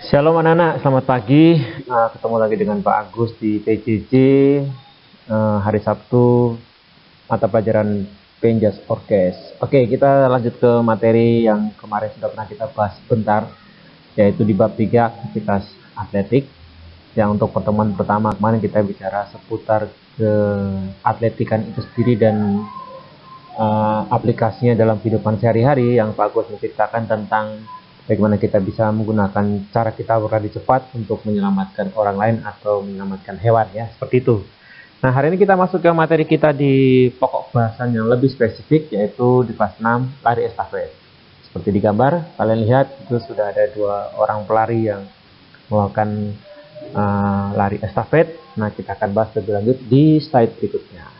Shalom anak-anak, selamat pagi. Ketemu lagi dengan Pak Agus di PJJ hari Sabtu, mata pelajaran Penjas Orkes. Oke, kita lanjut ke materi yang kemarin sudah pernah kita bahas sebentar, yaitu di bab 3 aktivitas atletik. Yang untuk pertemuan pertama kemarin kita bicara seputar keatletikan itu sendiri dan aplikasinya dalam kehidupan sehari-hari, yang Pak Agus menceritakan tentang bagaimana kita bisa menggunakan cara kita berlari cepat untuk menyelamatkan orang lain atau menyelamatkan hewan, ya, seperti itu. Nah, hari ini kita masuk ke materi kita di pokok bahasan yang lebih spesifik, yaitu di kelas 6, lari estafet. Seperti di gambar, kalian lihat itu sudah ada 2 orang pelari yang melakukan lari estafet. Nah, kita akan bahas lebih lanjut di slide berikutnya.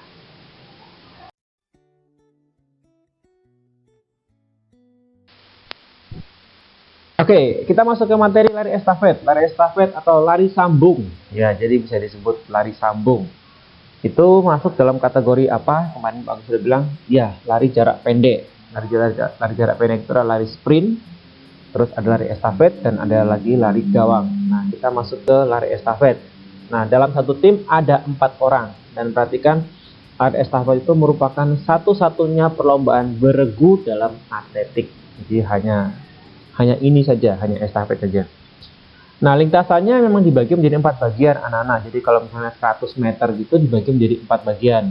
Oke, kita masuk ke materi lari estafet. Lari estafet atau lari sambung. Ya, jadi bisa disebut lari sambung. Itu masuk dalam kategori apa? Kemarin Pak Agus sudah bilang, ya, lari jarak pendek. Lari jarak pendek itu adalah lari sprint, terus ada lari estafet, dan ada lagi lari gawang. Nah, kita masuk ke lari estafet. Nah, dalam satu tim ada 4 orang. Dan perhatikan, lari estafet itu merupakan satu-satunya perlombaan beregu dalam atletik. Jadi hanya ini saja, hanya estafet saja. Nah, lintasannya memang dibagi menjadi 4 bagian anak-anak. Jadi kalau misalnya 100 meter gitu dibagi menjadi 4 bagian.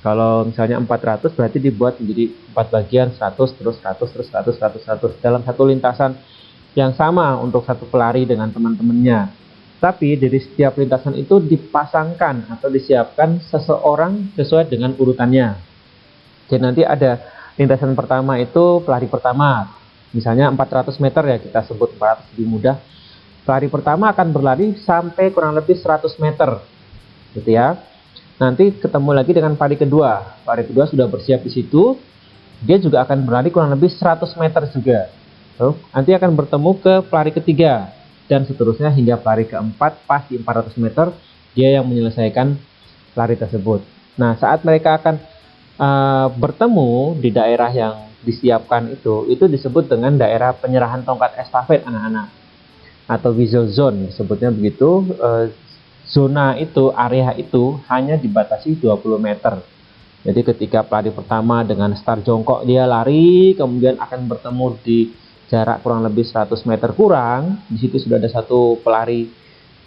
Kalau misalnya 400 berarti dibuat menjadi 4 bagian, 100, terus 100, terus 100, 100, 100. Dalam satu lintasan yang sama untuk satu pelari dengan teman-temannya. Tapi dari setiap lintasan itu dipasangkan atau disiapkan seseorang sesuai dengan urutannya. Jadi nanti ada lintasan pertama itu pelari pertama. Misalnya 400 meter, ya, kita sebut 400 lebih mudah. Pelari pertama akan berlari sampai kurang lebih 100 meter, gitu ya. Nanti ketemu lagi dengan pelari kedua. Pelari kedua sudah bersiap di situ. Dia juga akan berlari kurang lebih 100 meter juga. Nanti akan bertemu ke pelari ketiga dan seterusnya hingga pelari keempat. Pas di 400 meter dia yang menyelesaikan lari tersebut. Nah, saat mereka akan bertemu di daerah yang disiapkan itu disebut dengan daerah penyerahan tongkat estafet anak-anak, atau whistle zone disebutnya begitu. Zona itu, area itu hanya dibatasi 20 meter. Jadi ketika pelari pertama dengan start jongkok dia lari, kemudian akan bertemu di jarak kurang lebih 100 meter kurang. Di situ sudah ada satu pelari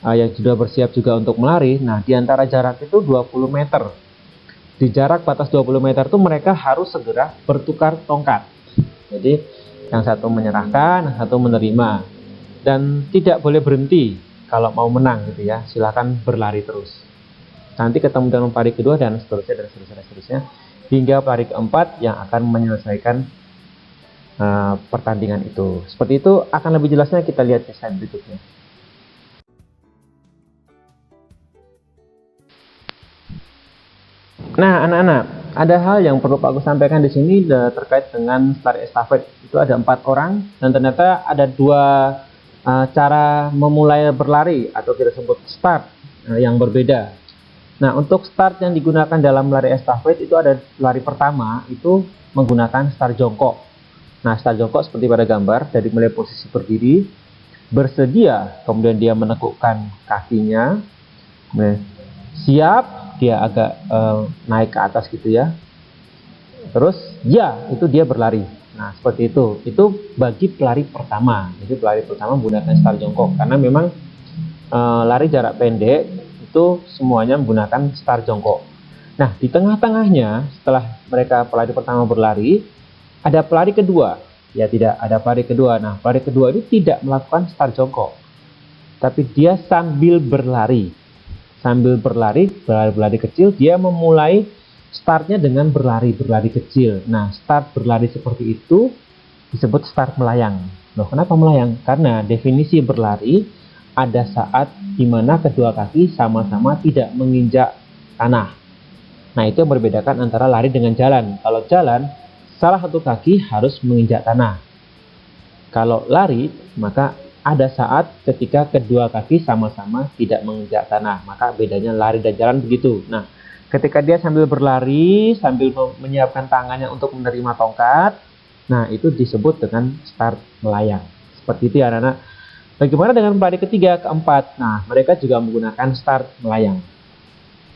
yang sudah bersiap juga untuk melari. Nah, di antara jarak itu 20 meter. Di jarak batas 20 meter itu mereka harus segera bertukar tongkat. Jadi yang satu menyerahkan, yang satu menerima. Dan tidak boleh berhenti kalau mau menang, gitu ya. Silakan berlari terus. Nanti ketemu dengan pelari kedua dan seterusnya dan seterusnya hingga pelari keempat yang akan menyelesaikan pertandingan itu. Seperti itu, akan lebih jelasnya kita lihat di slide berikutnya. Nah, anak-anak, ada hal yang perlu Pak Agus sampaikan di sini terkait dengan lari estafet. Itu ada 4 orang dan ternyata ada 2 cara memulai berlari atau kita sebut start yang berbeda. Nah, untuk start yang digunakan dalam lari estafet itu ada lari pertama itu menggunakan start jongkok. Nah, start jongkok seperti pada gambar, dari mulai posisi berdiri, bersedia, kemudian dia menekukkan kakinya, kemudian siap, dia agak naik ke atas gitu ya. Terus ya, itu dia berlari. Nah, seperti itu. Itu bagi pelari pertama. Jadi pelari pertama menggunakan start jongkok karena memang lari jarak pendek itu semuanya menggunakan start jongkok. Nah, di tengah-tengahnya setelah mereka pelari pertama berlari, ada pelari kedua. Ya, tidak ada pelari kedua. Nah, pelari kedua ini tidak melakukan start jongkok. Tapi dia sambil berlari. Sambil berlari kecil, dia memulai startnya dengan berlari kecil. Nah, start berlari seperti itu disebut start melayang. Loh, kenapa melayang? Karena definisi berlari ada saat di mana kedua kaki sama-sama tidak menginjak tanah. Nah, itu yang membedakan antara lari dengan jalan. Kalau jalan, salah satu kaki harus menginjak tanah. Kalau lari, maka ada saat ketika kedua kaki sama-sama tidak menginjak tanah. Maka bedanya lari dan jalan begitu. Nah, ketika dia sambil berlari, sambil menyiapkan tangannya untuk menerima tongkat, nah itu disebut dengan start melayang. Seperti itu ya anak-anak. Bagaimana dengan pelari ketiga, keempat? Nah, mereka juga menggunakan start melayang.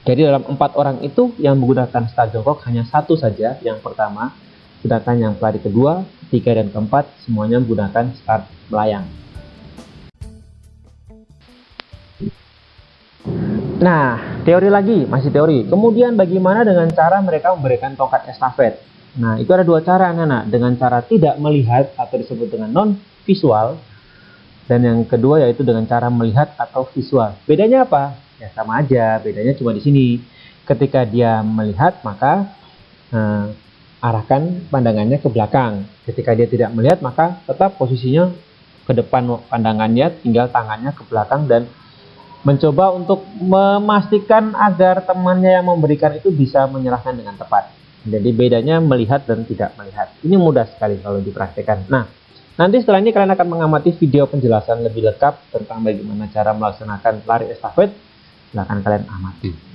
Jadi dalam 4 orang itu yang menggunakan start jongkok hanya satu saja, yang pertama. Sedangkan yang pelari kedua, ketiga, dan keempat semuanya menggunakan start melayang. Nah, teori lagi, masih teori. Kemudian bagaimana dengan cara mereka memberikan tongkat estafet? Nah, itu ada 2 cara, anak-anak. Dengan cara tidak melihat atau disebut dengan non-visual. Dan yang kedua yaitu dengan cara melihat atau visual. Bedanya apa? Ya sama aja, bedanya cuma di sini. Ketika dia melihat, maka arahkan pandangannya ke belakang. Ketika dia tidak melihat, maka tetap posisinya ke depan pandangannya, tinggal tangannya ke belakang dan mencoba untuk memastikan agar temannya yang memberikan itu bisa menyerahkan dengan tepat. Jadi bedanya melihat dan tidak melihat. Ini mudah sekali kalau dipraktikkan. Nah, nanti setelah ini kalian akan mengamati video penjelasan lebih lengkap tentang bagaimana cara melaksanakan lari estafet. Silahkan kalian amati.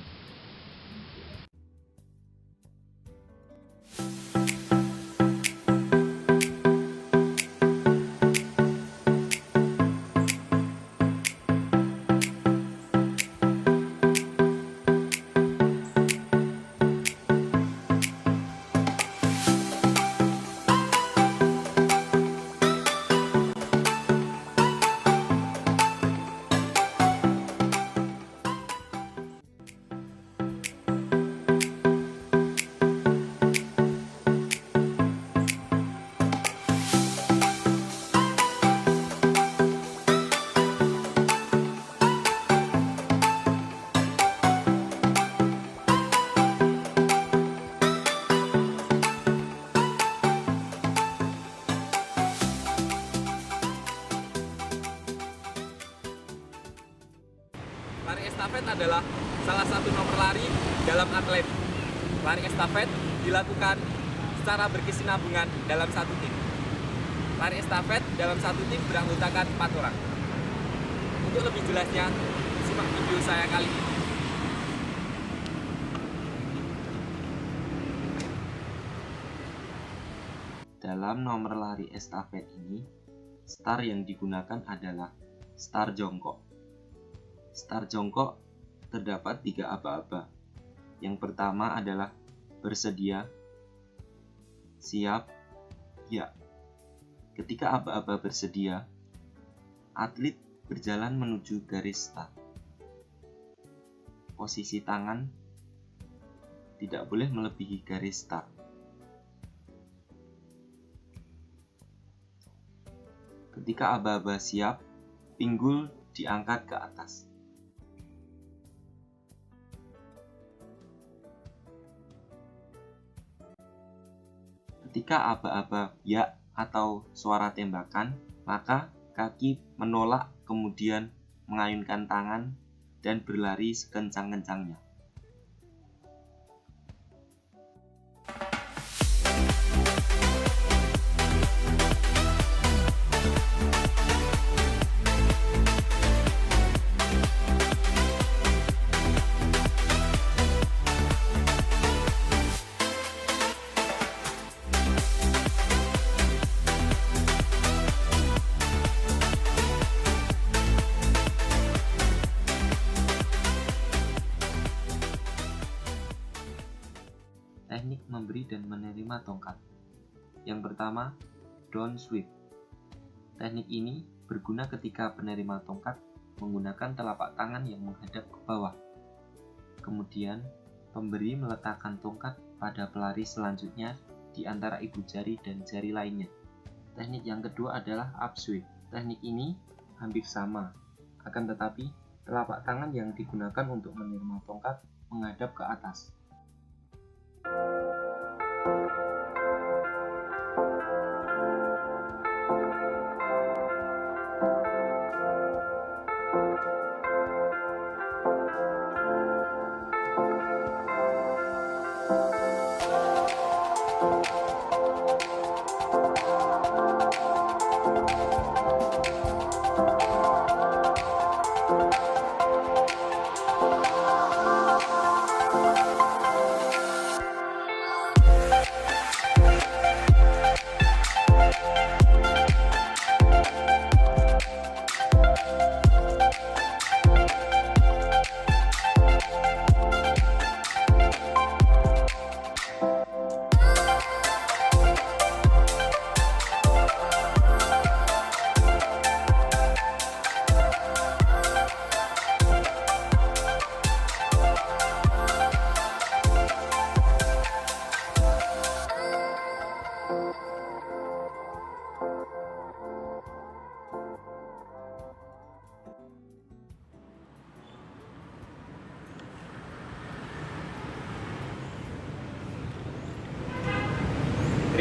Lari estafet adalah salah satu nomor lari dalam atlet. Lari estafet dilakukan secara berkesinambungan dalam satu tim. Lari estafet dalam satu tim beranggotakan 4 orang. Untuk lebih jelasnya, simak video saya kali ini. Dalam nomor lari estafet ini, start yang digunakan adalah start jongkok. Start jongkok terdapat 3 aba-aba. Yang pertama adalah bersedia, siap, ya. Ketika aba-aba bersedia, atlet berjalan menuju garis start. Posisi tangan tidak boleh melebihi garis start. Ketika aba-aba siap, pinggul diangkat ke atas. Ketika aba-aba ya atau suara tembakan, maka kaki menolak kemudian mengayunkan tangan dan berlari sekencang-kencangnya. Teknik memberi dan menerima tongkat. Yang pertama, down sweep. Teknik ini berguna ketika penerima tongkat menggunakan telapak tangan yang menghadap ke bawah. Kemudian, pemberi meletakkan tongkat pada pelari selanjutnya di antara ibu jari dan jari lainnya. Teknik yang kedua adalah up sweep. Teknik ini hampir sama, akan tetapi telapak tangan yang digunakan untuk menerima tongkat menghadap ke atas.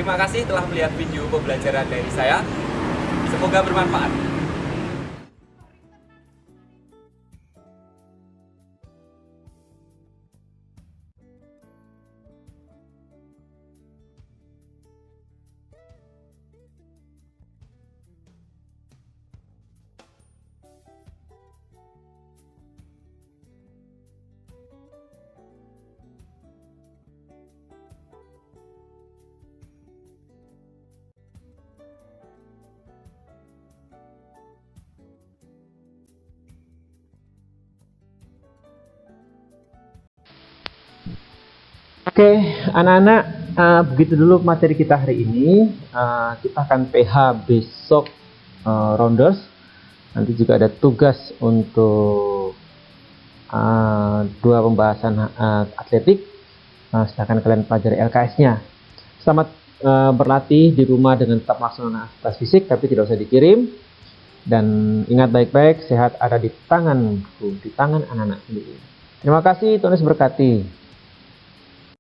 Terima kasih telah melihat video pembelajaran dari saya. Semoga bermanfaat. Oke, anak-anak, begitu dulu materi kita hari ini. Kita akan PH besok rounders. Nanti juga ada tugas untuk dua pembahasan atletik. Silakan kalian pelajari LKS-nya. Selamat berlatih di rumah dengan tetap melaksanakan aktivitas fisik, tapi tidak usah dikirim. Dan ingat baik-baik, sehat ada di tanganku, di tangan anak-anak sendiri. Terima kasih, Tuhan Yesus berkati.